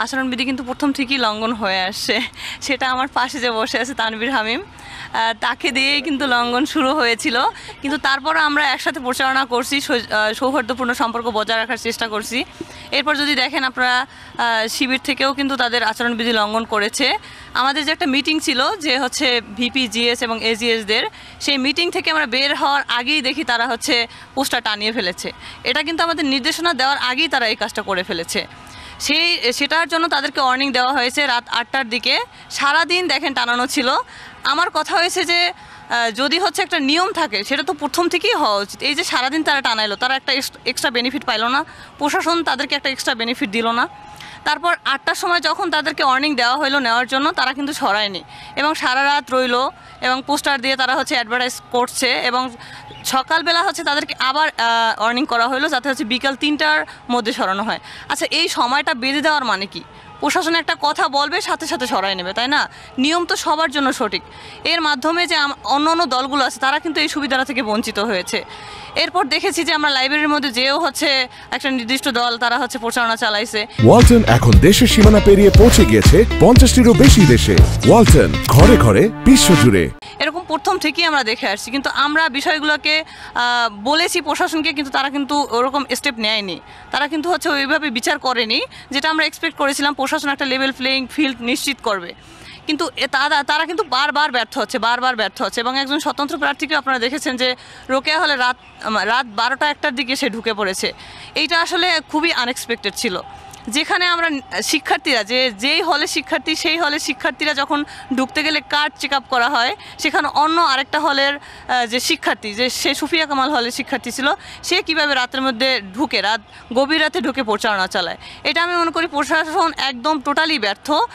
আচরণবিধি কিন্তু প্রথম থেকেই লঙ্ঘন হয়ে আসছে। সেটা আমার পাশে যে বসে আছে তানভীর হামিম, তাকে দিয়েই কিন্তু লঙ্ঘন শুরু হয়েছিল। কিন্তু তারপরও আমরা একসাথে পরিচালনা করছি, সৌহার্দ্যপূর্ণ সম্পর্ক বজায় রাখার চেষ্টা করছি। এরপর যদি দেখেন আপনারা, শিবির থেকেও কিন্তু তাদের আচরণবিধি লঙ্ঘন করেছে। আমাদের যে একটা মিটিং ছিল যে হচ্ছে ভিপি, জিএস এবং এজিএসদের, সেই মিটিং থেকে আমরা বের হওয়ার আগেই দেখি তারা হচ্ছে পোস্টার টানিয়ে ফেলেছে। এটা কিন্তু আমাদের নির্দেশনা দেওয়ার আগেই তারা এই কাজটা করে ফেলেছে। সেটার জন্য তাদেরকে ওয়ার্নিং দেওয়া হয়েছে রাত 8টার দিকে। সারাদিন দেখেন টানানো ছিল। আমার কথা হয়েছে যে যদি হচ্ছে একটা নিয়ম থাকে সেটা তো প্রথম থেকেই হওয়া উচিত। এই যে সারাদিন তারা টানাইলো, তারা একটা এক্সট্রা বেনিফিট পাইলো না, প্রশাসন তাদেরকে একটা এক্সট্রা বেনিফিট দিল না। তারপর 8টার সময় যখন তাদেরকে ওয়ার্নিং দেওয়া হলো নেওয়ার জন্য, তারা কিন্তু সরায়নি এবং সারা রাত রইলো এবং পোস্টার দিয়ে তারা হচ্ছে অ্যাডভার্টাইজ করছে এবং সকালবেলা হচ্ছে তাদেরকে আবার ওয়ার্নিং করা হলো যাতে হচ্ছে বিকাল 3টার মধ্যে সরানো হয়। আচ্ছা, এই সময়টা বেঁধে দেওয়ার মানে কি? প্রশাসন একটা কথা বলবে, সাথে সাথে সরাই নেবে, তাই না? নিয়ম তো সবার জন্য সঠিক। এর মাধ্যমে যে অন্য অন্য দলগুলো আছে তারা কিন্তু এই সুবিধাটা থেকে বঞ্চিত হয়েছে। এরপর দেখেছি যে আমরা লাইব্রেরির মধ্যে যেও হচ্ছে একটা নির্দিষ্ট দল তারা হচ্ছে প্রচারণা চালাইছে। ওয়ালটন এখন দেশের সীমানা পেরিয়ে পৌঁছে গিয়েছে 50টিরও বেশি দেশে। ওয়ালটন, ঘরে ঘরে বিশ্বজুড়ে। এরকম প্রথম থেকেই আমরা দেখে আসছি, কিন্তু আমরা বিষয়গুলোকে বলেছি প্রশাসনকে, কিন্তু তারা কিন্তু ওরকম স্টেপ নেয়নি। তারা কিন্তু হচ্ছে ওইভাবে বিচার করেনি যেটা আমরা এক্সপেক্ট করেছিলাম। প্রশাসন একটা লেভেল প্লেয়িং ফিল্ড নিশ্চিত করবে, কিন্তু তারা কিন্তু বারবার ব্যর্থ হচ্ছে এবং একজন স্বতন্ত্র প্রার্থীকে আপনারা দেখেছেন যে রোকেয়া হলে রাত 12টা-1টার দিকে সে ঢুকে পড়েছে। এইটা আসলে খুবই আনএক্সপেক্টেড ছিল। যেখানে আমরা শিক্ষার্থীরা যেই হলে শিক্ষার্থী, সেই হলে শিক্ষার্থীরা যখন ঢুকতে গেলে কার্ড চেক আপ করা হয়, সেখানে অন্য আরেকটা হলের যে শিক্ষার্থী, যে সে সুফিয়া কামাল হলের শিক্ষার্থী ছিল, সে কিভাবে রাতের মধ্যে গভীর রাতে ঢুকে প্রচারণা চালায়। এটা আমি মনে করি প্রশাসন একদম টোটালি ব্যর্থ।